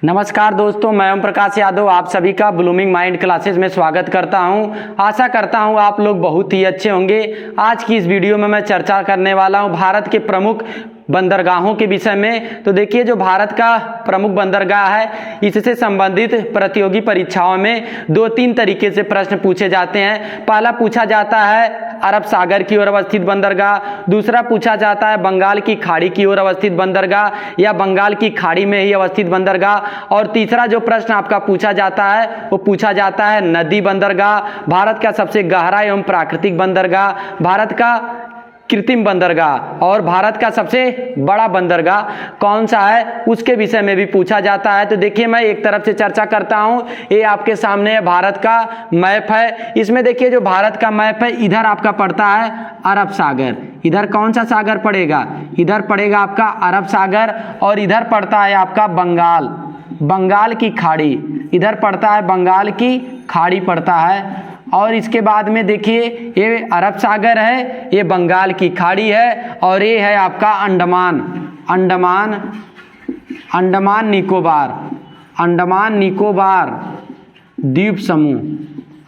नमस्कार दोस्तों, मैं ओम प्रकाश यादव आप सभी का ब्लूमिंग माइंड क्लासेस में स्वागत करता हूं। आशा करता हूं आप लोग बहुत ही अच्छे होंगे। आज की इस वीडियो में मैं चर्चा करने वाला हूं भारत के प्रमुख बंदरगाहों के विषय में। तो देखिए, जो भारत का प्रमुख बंदरगाह है, इससे संबंधित प्रतियोगी परीक्षाओं में 2-3 तरीके से प्रश्न पूछे जाते हैं। पहला पूछा जाता है अरब सागर की ओर अवस्थित बंदरगाह, दूसरा पूछा जाता है बंगाल की खाड़ी की ओर अवस्थित बंदरगाह या बंगाल की खाड़ी में ही अवस्थित बंदरगाह, और तीसरा जो प्रश्न आपका पूछा जाता है वो पूछा जाता है नदी बंदरगाह, भारत का सबसे गहरा एवं प्राकृतिक बंदरगाह, भारत का कृत्रिम बंदरगाह और भारत का सबसे बड़ा बंदरगाह कौन सा है, उसके विषय में भी पूछा जाता है। तो देखिए, मैं एक तरफ से चर्चा करता हूं। ये आपके सामने है भारत का मैप है। इसमें देखिए, जो भारत का मैप है, इधर आपका पड़ता है अरब सागर। इधर कौन सा सागर पड़ेगा? इधर पड़ेगा आपका अरब सागर, और इधर पड़ता है आपका बंगाल की खाड़ी। इधर पड़ता है बंगाल की खाड़ी पड़ता है, और इसके बाद में देखिए, ये अरब सागर है, ये बंगाल की खाड़ी है, और ये है आपका अंडमान निकोबार द्वीप समूह।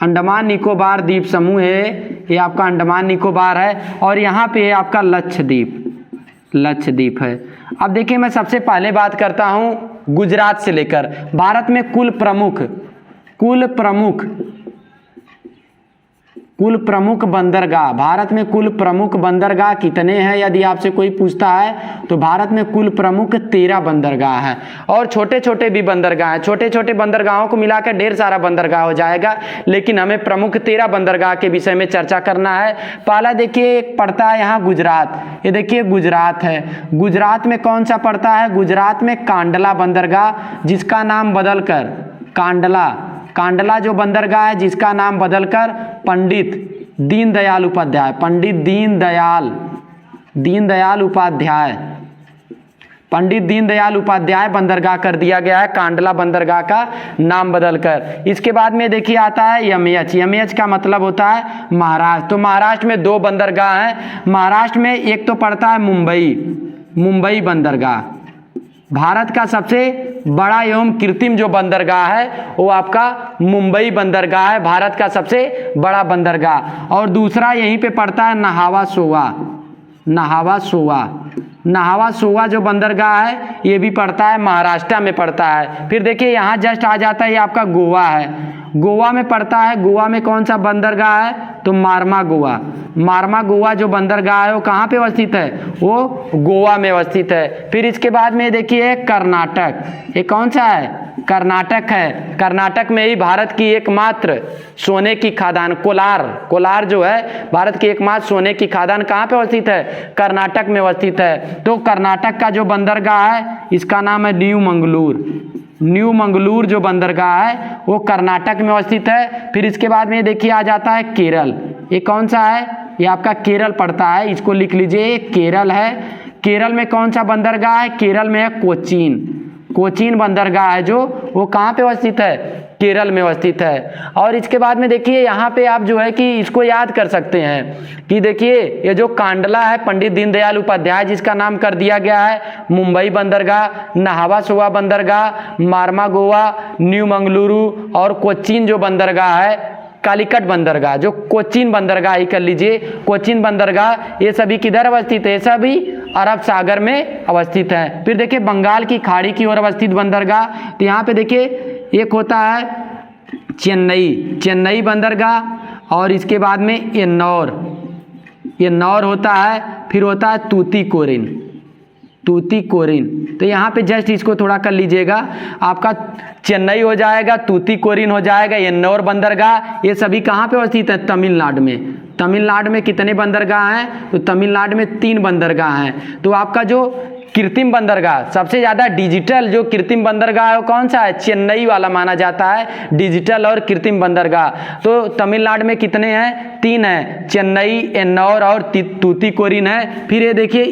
अंडमान निकोबार द्वीप समूह है, ये आपका अंडमान निकोबार है, और यहाँ पे है आपका लक्षद्वीप है। अब देखिए, मैं सबसे पहले बात करता हूँ गुजरात से लेकर भारत में कुल प्रमुख बंदरगाह। भारत में कुल प्रमुख बंदरगाह कितने हैं यदि आपसे कोई पूछता है, तो भारत में कुल प्रमुख 13 बंदरगाह हैं, और छोटे छोटे भी बंदरगाह हैं। छोटे छोटे बंदरगाहों को मिलाकर ढेर सारा बंदरगाह हो जाएगा, लेकिन हमें प्रमुख 13 बंदरगाह के विषय में चर्चा करना है। पहला देखिए, एक पड़ता है यहाँ गुजरात। ये देखिए, गुजरात है। गुजरात में कौन सा पड़ता है? गुजरात में कांडला बंदरगाह, जिसका नाम बदलकर कांडला जो बंदरगाह है, जिसका नाम बदलकर पंडित दीनदयाल उपाध्याय बंदरगाह कर दिया गया है, कांडला बंदरगाह का नाम बदलकर। इसके बाद में देखिए आता है यमएच का मतलब होता है महाराष्ट्र। तो महाराष्ट्र में 2 बंदरगाह हैं। महाराष्ट्र में एक तो पड़ता है मुंबई बंदरगाह। भारत का सबसे बड़ा एवं कृत्रिम जो बंदरगाह है वो आपका मुंबई बंदरगाह है, भारत का सबसे बड़ा बंदरगाह। और दूसरा यहीं पे पड़ता है नहावा सोवा जो बंदरगाह है, ये भी पड़ता है महाराष्ट्र में पड़ता है। फिर देखिए, यहाँ जस्ट आ जाता है, ये आपका गोवा है। गोवा में पड़ता है। गोवा में कौन सा बंदरगाह है? तो मार्मा गोवा जो बंदरगाह है वो कहाँ पे अवस्थित है? वो गोवा में अवस्थित है। फिर इसके बाद में देखिए कर्नाटक। ये कौन सा है? कर्नाटक है। कर्नाटक में ही भारत की एकमात्र सोने की खादान कोलार जो है, भारत की एकमात्र सोने की खादान कहाँ पे अवस्थित है? कर्नाटक में अवस्थित है। तो कर्नाटक का जो बंदरगाह है, इसका नाम है न्यू मंगलूर जो बंदरगाह है वो कर्नाटक में अवस्थित है। फिर इसके बाद में देखिए आ जाता है केरल। ये कौन सा है? ये आपका केरल पड़ता है, इसको लिख लीजिए, केरल है। केरल में कौन सा बंदरगाह है? केरल में है कोचीन बंदरगाह है, जो वो कहाँ पे अवस्थित है? केरल में अवस्थित है। और इसके बाद में देखिए, यहाँ पे आप जो है कि इसको याद कर सकते हैं कि देखिए, ये जो कांडला है, पंडित दीनदयाल उपाध्याय जिसका नाम कर दिया गया है, मुंबई बंदरगाह, नहावा सोवा बंदरगाह, मार्मा गोवा, न्यू मंगलुरु, और कोचीन जो बंदरगाह है, कालीकट बंदरगाह, जो कोचीन बंदरगाह ही कर लीजिए। कोचीन बंदरगाह, ये सभी किधर अवस्थित है? सभी अरब सागर में अवस्थित है। फिर देखिए, बंगाल की खाड़ी की ओर अवस्थित बंदरगाह, तो यहाँ पे देखिए एक होता है चेन्नई बंदरगाह, और इसके बाद में एन्नौर होता है। फिर होता है तूतीकोरिन। तो यहाँ पे जस्ट इसको थोड़ा कर लीजिएगा, आपका चेन्नई हो जाएगा, तूतीकोरिन हो जाएगा, एन्नौर बंदरगाह। ये सभी कहाँ पे अवस्थित है? तमिलनाडु में कितने बंदरगाह हैं? तो तमिलनाडु में 3 बंदरगाह हैं। तो आपका जो कृत्रिम बंदरगाह, सबसे ज़्यादा डिजिटल जो कृत्रिम बंदरगाह है वो कौन सा है? चेन्नई वाला माना जाता है डिजिटल और कृत्रिम बंदरगाह। तो तमिलनाडु में कितने हैं? 3 हैं, चेन्नई, एन्नौर और तूतीकोरिन है। फिर ये देखिए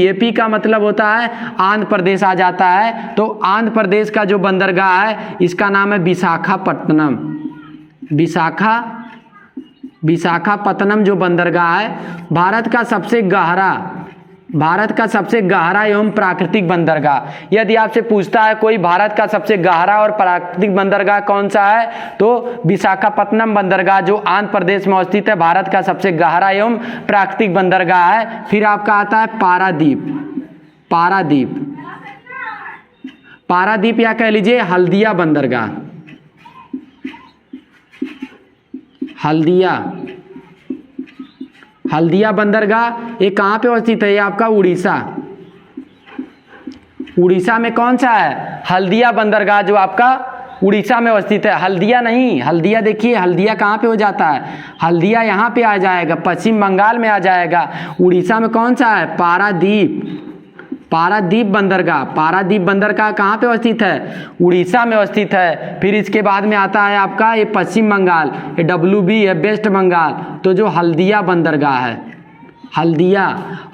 एपी का मतलब होता है आंध्र प्रदेश आ जाता है। तो आंध्र प्रदेश का जो बंदरगाह है, इसका नाम है विशाखापत्तनम जो बंदरगाह है, भारत का सबसे गहरा भारत का सबसे गहरा एवं प्राकृतिक बंदरगाह। यदि आपसे पूछता है कोई भारत का सबसे गहरा और प्राकृतिक बंदरगाह कौन सा है, तो विशाखापत्तनम बंदरगाह जो आंध्र प्रदेश में अवस्थित है, भारत का सबसे गहरा एवं प्राकृतिक बंदरगाह है। फिर आपका आता है पारादीप। पारादीप, पारादीप या कह लीजिए हल्दिया बंदरगाह। हल्दिया, हल्दिया बंदरगाह ये कहाँ पे अवस्थित है? ये आपका उड़ीसा। उड़ीसा में कौन सा है? हल्दिया बंदरगाह जो आपका उड़ीसा में अवस्थित है। हल्दिया नहीं, हल्दिया देखिए, हल्दिया कहाँ पे हो जाता है? हल्दिया यहाँ पे आ जाएगा, पश्चिम बंगाल में आ जाएगा। उड़ीसा में कौन सा है? पारादीप। पारादीप बंदरगाह। पारादीप बंदरगाह कहाँ पे अवस्थित है? उड़ीसा में अवस्थित है। फिर इसके बाद में आता है आपका ये पश्चिम बंगाल, ये WB है, वेस्ट बंगाल। तो जो हल्दिया बंदरगाह है, हल्दिया,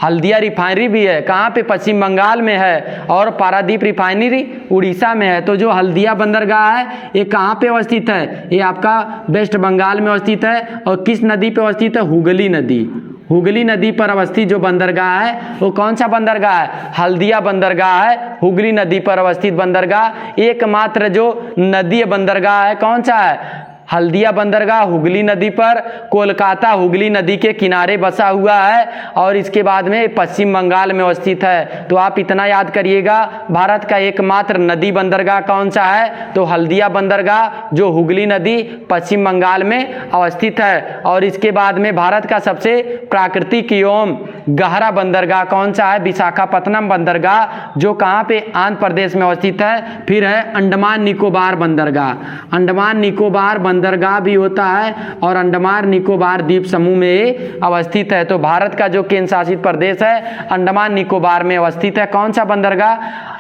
हल्दिया रिफाइनरी भी है, कहाँ पे? पश्चिम बंगाल में है। और पारादीप रिफाइनरी उड़ीसा में है। तो जो हल्दिया बंदरगाह है ये कहाँ पे अवस्थित है? ये आपका वेस्ट बंगाल में अवस्थित है। और किस नदी पे अवस्थित है? हुगली नदी। हुगली नदी पर अवस्थित जो बंदरगाह है वो कौन सा बंदरगाह है? हल्दिया बंदरगाह है, हुगली नदी पर अवस्थित बंदरगाह। एकमात्र जो नदी बंदरगाह है कौन सा है? हल्दिया बंदरगाह हुगली नदी पर, कोलकाता हुगली नदी के किनारे बसा हुआ है। और इसके बाद में पश्चिम बंगाल में अवस्थित है। तो आप इतना याद करिएगा, भारत का एकमात्र नदी बंदरगाह कौन सा है? तो हल्दिया बंदरगाह जो हुगली नदी पश्चिम बंगाल में अवस्थित है। और इसके बाद में भारत का सबसे प्राकृतिक एवं गहरा बंदरगाह कौन सा है? विशाखापत्तनम बंदरगाह जो कहाँ पे? आंध्र प्रदेश में अवस्थित है। फिर है अंडमान निकोबार बंदरगाह। अंडमान निकोबार बंदरगाह भी होता है और अंडमान निकोबार द्वीप समूह में अवस्थित है। तो भारत का जो केंद्र शासित प्रदेश है अंडमान निकोबार में अवस्थित है। कौन सा बंदरगाह?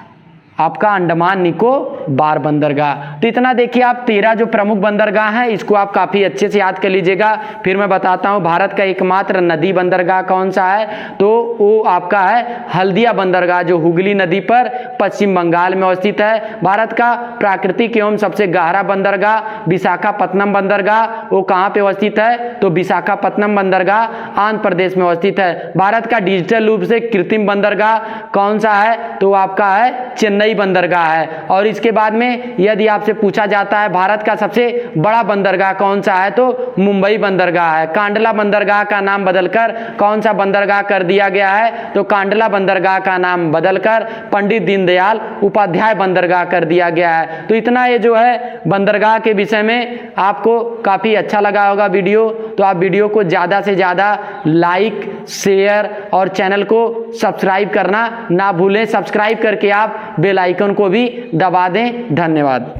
आपका अंडमान निकोबार बंदरगाह। तो इतना देखिए आप 13 जो प्रमुख बंदरगाह हैं इसको आप काफ़ी अच्छे से याद कर लीजिएगा। फिर मैं बताता हूँ भारत का एकमात्र नदी बंदरगाह कौन सा है, तो वो आपका है हल्दिया बंदरगाह जो हुगली नदी पर पश्चिम बंगाल में अवस्थित है। भारत का प्राकृतिक एवं सबसे गहरा बंदरगाह विशाखापत्तनम बंदरगाह, वो कहाँ पे अवस्थित है? तो विशाखापत्तनम बंदरगाह आंध्र प्रदेश में अवस्थित है। भारत का डिजिटल रूप से कृत्रिम बंदरगाह कौन सा है? तो आपका है चेन्नई बंदरगाह है। और इसके बाद में यदि आपसे पूछा जाता है भारत का सबसे बड़ा बंदरगाह कौन सा है, तो मुंबई बंदरगाह है। कांडला बंदरगाह का नाम बदलकर कौन सा बंदरगाह कर दिया गया है? तो कांडला बंदरगाह का नाम बदलकर पंडित दीनदयाल उपाध्याय बंदरगाह कर दिया गया है। तो इतना ये जो है बंदरगाह के विषय में आपको काफ़ी अच्छा लगा होगा वीडियो। तो आप वीडियो को ज़्यादा से ज़्यादा लाइक, शेयर और चैनल को सब्सक्राइब करना ना भूलें। सब्सक्राइब करके आप बेल आइकन को भी दबा दें। धन्यवाद।